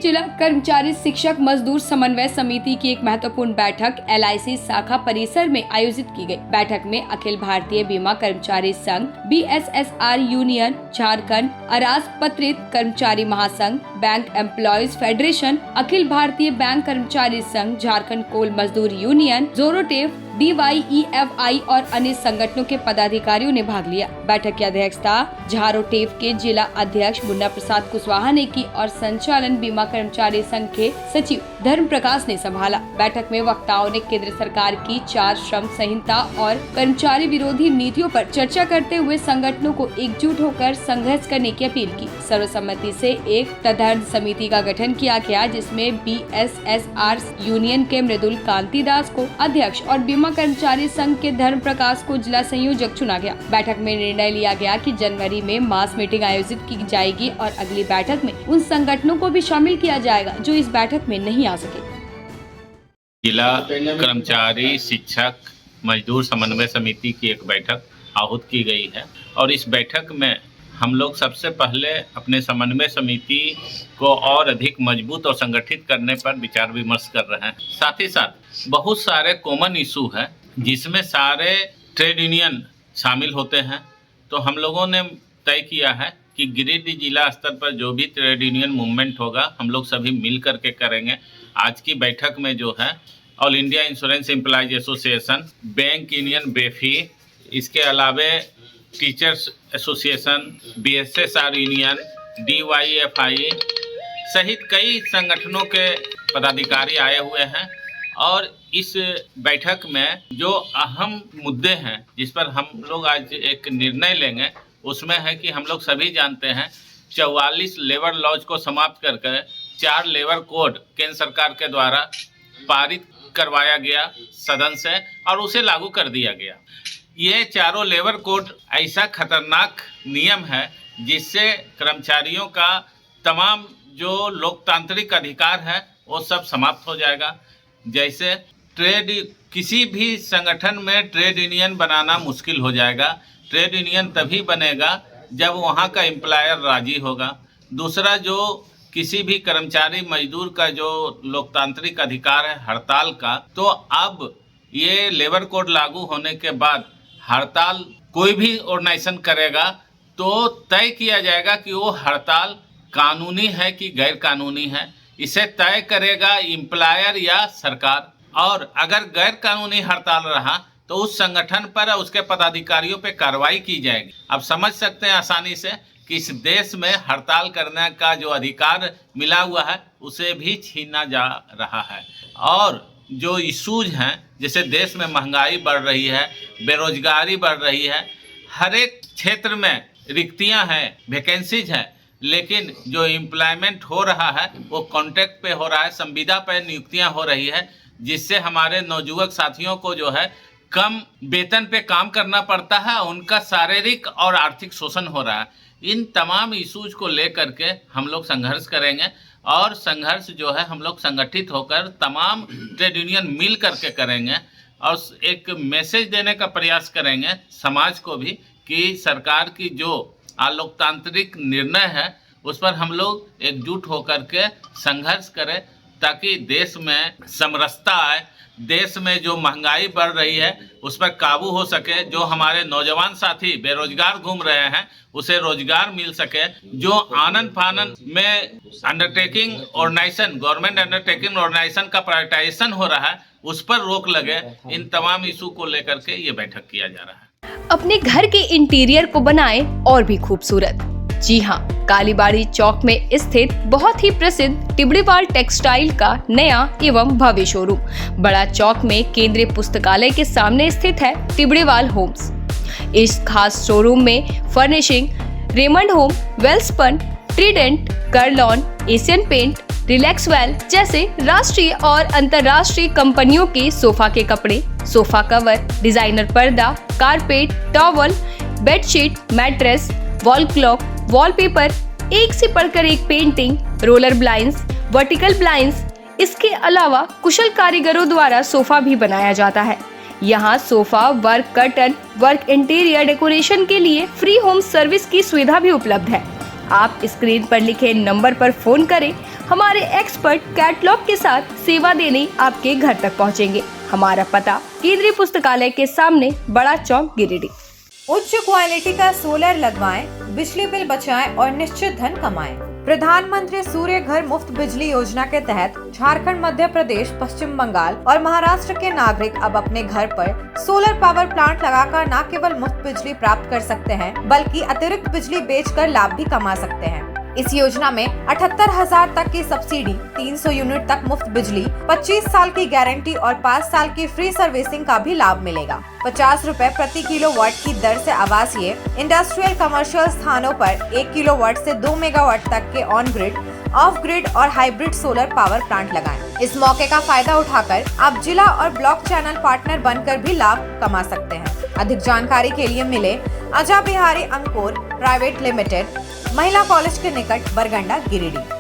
जिला कर्मचारी शिक्षक मजदूर समन्वय समिति की एक महत्वपूर्ण बैठक LIC शाखा परिसर में आयोजित की गई। बैठक में अखिल भारतीय बीमा कर्मचारी संघ, BSSR यूनियन झारखंड, अराजपत्रित कर्मचारी महासंघ, bank employees federation, Akhil Bharatiya bank कर्मचारी संघ, झारखंड कोल मजदूर यूनियन, जोरोटेफ, DYEFI और अन्य संगठनों के पदाधिकारियों ने भाग लिया। बैठक की अध्यक्षता झारोटेफ के जिला अध्यक्ष मुन्ना प्रसाद कुशवाहा ने की और संचालन बीमा कर्मचारी संघ के सचिव धर्म प्रकाश ने संभाला। बैठक में वक्ताओं ने केंद्र सरकार की 4 श्रम संहिता और कर्मचारी विरोधी नीतियों पर चर्चा करते हुए संगठनों को एकजुट होकर संघर्ष करने की अपील की। सर्वसम्मति से एक तदर्थ समिति का गठन किया गया, जिसमें BSSR यूनियन के मृदुल कांति दास को अध्यक्ष और बीमा कर्मचारी संघ के धर्म प्रकाश को जिला संयोजक चुना गया। बैठक में निर्णय लिया गया कि जनवरी में मास मीटिंग आयोजित की जाएगी और अगली बैठक में उन संगठनों को भी शामिल किया जाएगा जो इस बैठक में नहीं आ सके। जिला कर्मचारी शिक्षक मजदूर समन्वय समिति की एक बैठक आहूत की गई है और इस बैठक में हम लोग सबसे पहले अपने समन्वय समिति को और अधिक मजबूत और संगठित करने पर विचार विमर्श कर रहे हैं। साथ ही साथ बहुत सारे कॉमन इशू हैं जिसमें सारे ट्रेड यूनियन शामिल होते हैं। तो हम लोगों ने तय किया है कि गिरिडीह जिला स्तर पर जो भी ट्रेड यूनियन मूवमेंट होगा हम लोग सभी मिल करके करेंगे। आज की बैठक में जो है all India insurance employees association, bank union BEFI, इसके अलावे teachers association, BSSR union, DYEFI सहित कई संगठनों के पदाधिकारी आए हुए हैं और इस बैठक में जो अहम मुद्दे हैं जिस पर हम लोग आज एक निर्णय लेंगे उसमें है कि हम लोग सभी जानते हैं 44 लेबर लॉज को समाप्त करके 4 लेबर कोड केंद्र सरकार के द्वारा पारित करवाया गया सदन से और उसे लागू कर दिया गया। ये चारों लेबर कोड ऐसा खतरनाक नियम है जिससे कर्मचारियों का तमाम जो लोकतांत्रिक अधिकार है वो सब समाप्त हो जाएगा। जैसे किसी भी संगठन में ट्रेड यूनियन बनाना मुश्किल हो जाएगा। ट्रेड यूनियन तभी बनेगा जब वहाँ का एम्प्लॉयर राजी होगा। दूसरा, जो किसी भी कर्मचारी मजदूर का जो लोकतांत्रिक अधिकार है हड़ताल का, तो अब ये लेबर कोड लागू होने के बाद हड़ताल कोई भी ऑर्गेनाइजेशन करेगा तो तय किया जाएगा कि वो हड़ताल कानूनी है कि गैर कानूनी है। इसे तय करेगा एम्प्लॉयर या सरकार। और अगर गैर कानूनी हड़ताल रहा तो उस संगठन पर उसके पदाधिकारियों पे कार्रवाई की जाएगी। अब समझ सकते हैं आसानी से कि इस देश में हड़ताल करने का जो अधिकार मिला हुआ है उसे भी छीना जा रहा है। और जो इशूज हैं, जैसे देश में महंगाई बढ़ रही है, बेरोजगारी बढ़ रही है, हर एक क्षेत्र में रिक्तियां हैं, वैकेंसीज हैं, लेकिन जो एम्प्लॉयमेंट हो रहा है वो कॉन्ट्रैक्ट पे हो रहा है, संविदा पे नियुक्तियां हो रही है, जिससे हमारे नवयुवक साथियों को जो है कम वेतन पे काम करना पड़ता है, उनका शारीरिक और आर्थिक शोषण हो रहा है। इन तमाम इशूज को लेकर के हम लोग संघर्ष करेंगे और संघर्ष जो है हम लोग संगठित होकर तमाम ट्रेड यूनियन मिल करके करेंगे और एक मैसेज देने का प्रयास करेंगे समाज को भी कि सरकार की जो अलोकतांत्रिक निर्णय है उस पर हम लोग एकजुट होकर के संघर्ष करें ताकि देश में समरसता आए, देश में जो महंगाई बढ़ रही है उस पर काबू हो सके, जो हमारे नौजवान साथी बेरोजगार घूम रहे हैं उसे रोजगार मिल सके, जो आनंद फानन में undertaking organisation, government undertaking organisation का प्राइवेटाइजेशन हो रहा है उस पर रोक लगे। इन तमाम इशू को लेकर के ये बैठक किया जा रहा है। अपने घर के इंटीरियर को बनाएं और भी खूबसूरत। जी हाँ, कालीबाड़ी चौक में स्थित बहुत ही प्रसिद्ध टिबड़ीवाल टेक्सटाइल का नया एवं भव्य शोरूम बड़ा चौक में केंद्रीय पुस्तकालय के सामने स्थित है टिबड़ीवाल होम्स। इस खास शोरूम में furnishing Raymond home, Welspun, Trident, Kurlon, Asian paint, Relaxwell जैसे राष्ट्रीय और अंतर्राष्ट्रीय कंपनियों के सोफा के कपड़े, सोफा कवर, डिजाइनर पर्दा, carpet, towel, bedsheet, mattress, wall clock, wallpaper, एक से बढ़कर एक painting, roller blinds, vertical blinds, इसके अलावा कुशल कारीगरों द्वारा सोफा भी बनाया जाता है। यहाँ sofa work, curtain work, interior decoration के लिए फ्री होम सर्विस की सुविधा भी उपलब्ध है। आप स्क्रीन पर लिखे नंबर पर फोन करें। हमारे एक्सपर्ट कैटलॉग के साथ सेवा देने आपके घर तक पहुंचेंगे। हमारा पता केंद्रीय पुस्तकालय के सामने, बड़ा चौक, गिरिडीह। उच्च क्वालिटी का सोलर लगवाएं, बिजली बिल बचाएं और निश्चित धन कमाएं। प्रधानमंत्री सूर्य घर मुफ्त बिजली योजना के तहत झारखंड, मध्य प्रदेश, पश्चिम बंगाल और महाराष्ट्र के नागरिक अब अपने घर पर सोलर पावर प्लांट लगाकर न केवल मुफ्त बिजली प्राप्त कर सकते हैं, बल्कि अतिरिक्त बिजली बेचकर लाभ भी कमा सकते हैं। इस योजना में 78,000 तक की सब्सिडी, 300 यूनिट तक मुफ्त बिजली, 25 साल की गारंटी और 5 साल की फ्री सर्विसिंग का भी लाभ मिलेगा। 50 रुपए प्रति किलोवाट की दर से आवासीय, इंडस्ट्रियल, कमर्शियल स्थानों पर 1 किलोवाट से 2 मेगावाट तक के ऑन ग्रिड, ऑफ ग्रिड और हाइब्रिड सोलर पावर प्लांट लगाएं। इस मौके का फायदा उठाकर आप जिला और ब्लॉक चैनल पार्टनर बनकर भी लाभ कमा सकते हैं। अधिक जानकारी के लिए मिले अजा बिहारी अंकुर प्राइवेट लिमिटेड, महिला कॉलेज के निकट, बरगंडा, गिरिडीह।